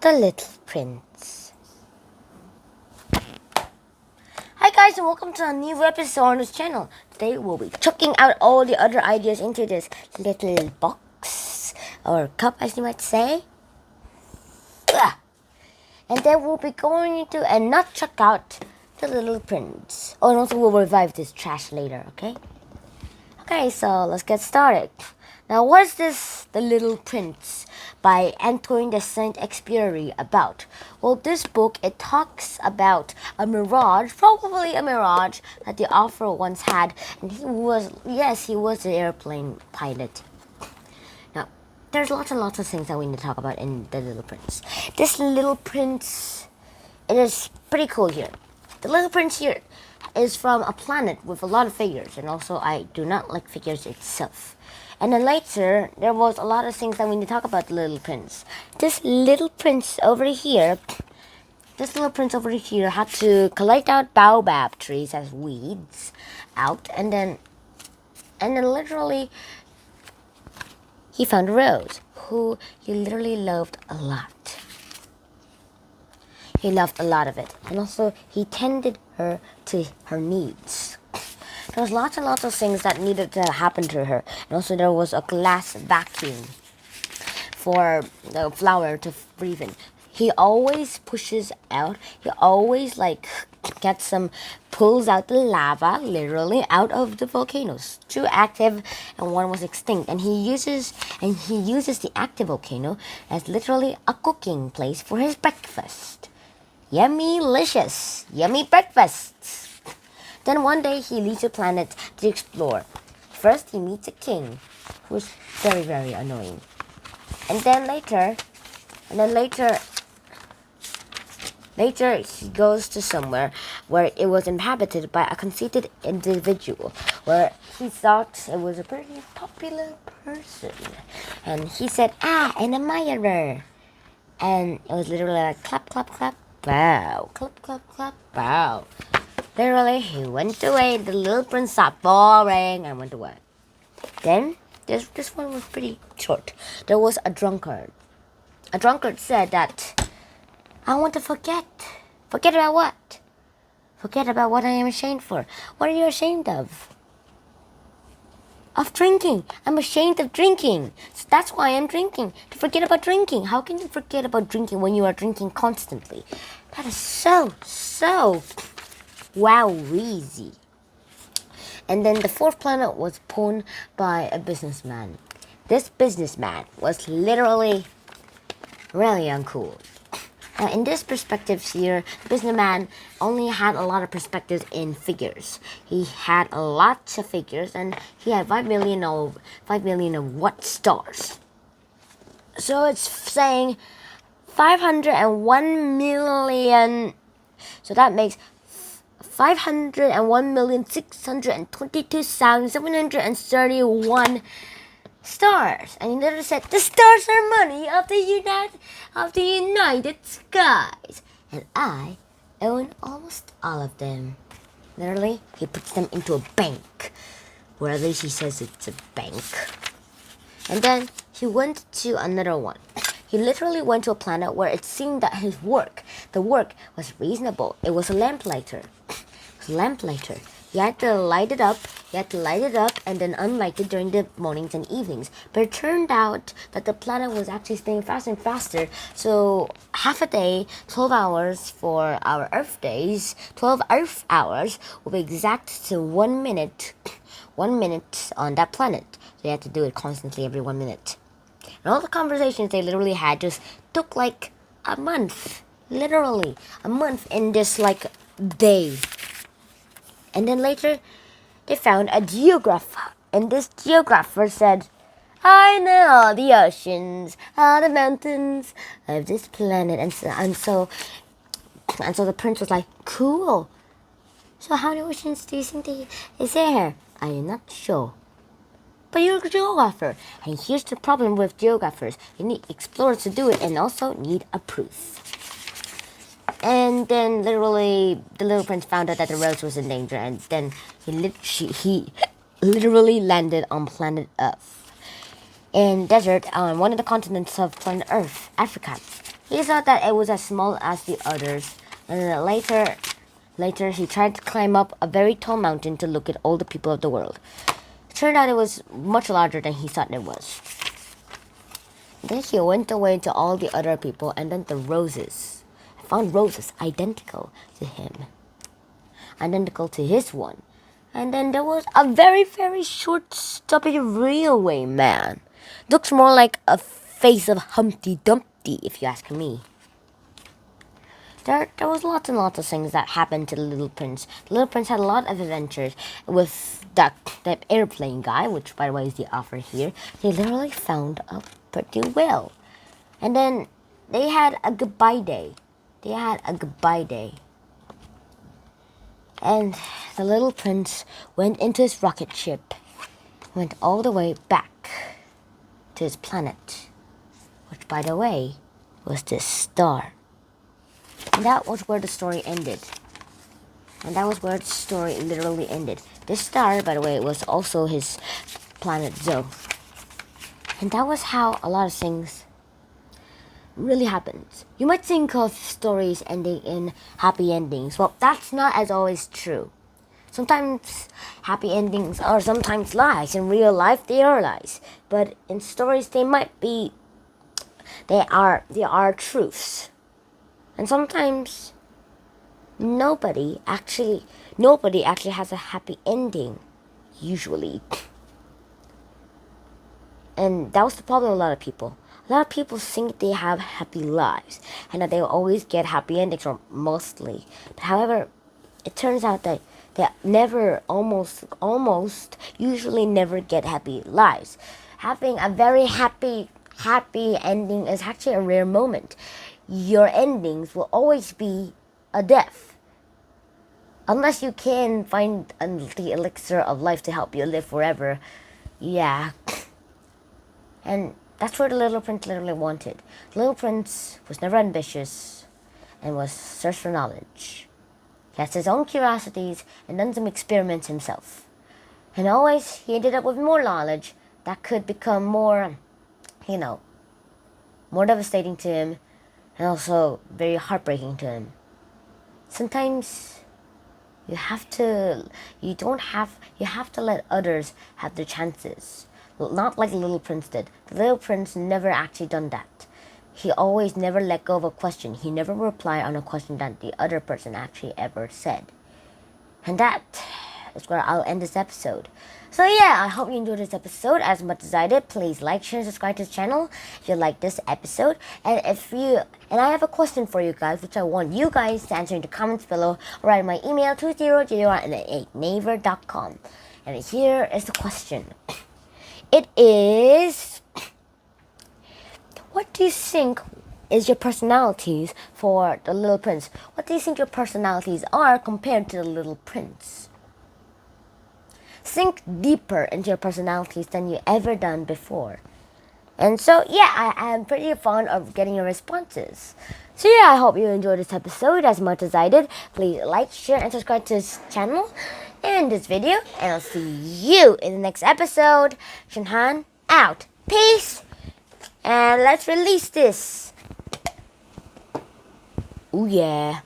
The Little Prince. Hi guys, and welcome to a new episode on this channel. Today we'll be chucking out all the other ideas into this little box or cup, as you might say. And then we'll be going into and not chuck out the Little Prince. Oh, and also we'll revive this trash later, okay? Okay, so let's get started. Now, what is this The Little Prince by Antoine de Saint-Exupéry about? Well, this book, it talks about a mirage, probably a mirage that the author once had. And he was an airplane pilot. Now, there's lots and lots of things that we need to talk about in The Little Prince. This Little Prince, it is pretty cool here. The Little Prince here is from a planet with a lot of figures. And also, I do not like figures itself. And then later, there was a lot of things that we need to talk about the Little Prince. This Little Prince over here had to collect out baobab trees as weeds out, and then literally he found a rose who he literally loved a lot. He loved a lot of it, and also he tended her to her needs. There was lots and lots of things that needed to happen to her. And also there was a glass vacuum for the flower to breathe in. He always pushes out. He always pulls out the lava literally out of the volcanoes. Two active and one was extinct. And he uses the active volcano as literally a cooking place for his breakfast. Yummy-licious. Yummy breakfasts. Then one day he leaves the planet to explore. First he meets a king, who's very, very annoying. And then later he goes to somewhere where it was inhabited by a conceited individual, where he thought it was a pretty popular person. And he said, an admirer. And it was literally like clap, clap, clap, bow, clap, clap, clap, bow. Literally, he went away. The Little Prince thought boring and went away. Then, this one was pretty short. There was a drunkard. A drunkard said that, I want to forget. Forget about what? Forget about what I am ashamed for. What are you ashamed of? Of drinking. I'm ashamed of drinking. So that's why I'm drinking. To forget about drinking. How can you forget about drinking when you are drinking constantly? That is so wow-easy. And then the fourth planet was owned by a businessman. This businessman was literally really uncool. Now, in this perspective here, the businessman only had a lot of perspectives in figures. He had a lot of figures, and he had 5 million of what stars. So it's saying 501 million. So that makes 501,622,731 stars. And he literally said, the stars are money of the United Skies. And I own almost all of them. Literally, he puts them into a bank. Or at least he says it's a bank. And then he went to another one. He literally went to a planet where it seemed that the work was reasonable. It was a lamplighter. You had to light it up, and then unlight it during the mornings and evenings. But it turned out that the planet was actually staying faster and faster. So half a day, 12 hours for our Earth days, 12 Earth hours will be exact to 1 minute on that planet. So you had to do it constantly every 1 minute. And all the conversations they literally had just took like a month. Literally, a month in this day. And then later, they found a geographer. And this geographer said, I know the oceans, all the mountains of this planet. And so the prince was like, cool. So how many oceans do you think is there? I am not sure. But you're a geographer. And here's the problem with geographers. You need explorers to do it and also need a proof. And then literally the Little Prince found out that the rose was in danger, and then he literally landed on planet Earth. In desert on one of the continents of planet Earth, Africa. He thought that it was as small as the others, and then later he tried to climb up a very tall mountain to look at all the people of the world. It turned out it was much larger than he thought it was. Then he went away to all the other people and then the roses. I found roses identical to him, identical to his one. And then there was a very, very short, stubby railway man. Looks more like a face of Humpty Dumpty, if you ask me. There was lots and lots of things that happened to the Little Prince. The Little Prince had a lot of adventures with that airplane guy, which, by the way, is the author here. They literally found a pretty well. And then they had a goodbye day. And the Little Prince went into his rocket ship, went all the way back to his planet, which, by the way, was this star. And that was where the story ended. And that was where the story literally ended. This star, by the way, was also his planet Zoe. And that was how a lot of things really happened. You might think of stories ending in happy endings. Well, that's not as always true. Sometimes happy endings are sometimes lies. In real life, they are lies. But in stories, they are truths. And sometimes nobody actually has a happy ending, usually. And that was the problem with a lot of people. A lot of people think they have happy lives and that they will always get happy endings, or mostly. But however, it turns out that they never, usually never get happy lives. Having a very happy ending is actually a rare moment. Your endings will always be a death. Unless you can find the elixir of life to help you live forever. Yeah. And that's what the Little Prince literally wanted. The Little Prince was never ambitious and was searched for knowledge. He has his own curiosities and done some experiments himself. And always he ended up with more knowledge that could become more, more devastating to him and also very heartbreaking to him. Sometimes you have to let others have their chances. Not like the Little Prince did. The Little Prince never actually done that. He always never let go of a question. He never replied on a question that the other person actually ever said. And that is where I'll end this episode. So yeah, I hope you enjoyed this episode as much as I did. Please like, share, and subscribe to the channel if you like this episode. And I have a question for you guys, which I want you guys to answer in the comments below, or write my email 2008@naver.com. And here is the question. It is, what do you think is your personalities for the Little Prince? What do you think your personalities are compared to the Little Prince? Think deeper into your personalities than you ever done before. And so, yeah, I am pretty fond of getting your responses. So, yeah, I hope you enjoyed this episode as much as I did. Please like, share, and subscribe to this channel and this video. And I'll see you in the next episode. Shinhan out. Peace. And let's release this. Ooh, yeah.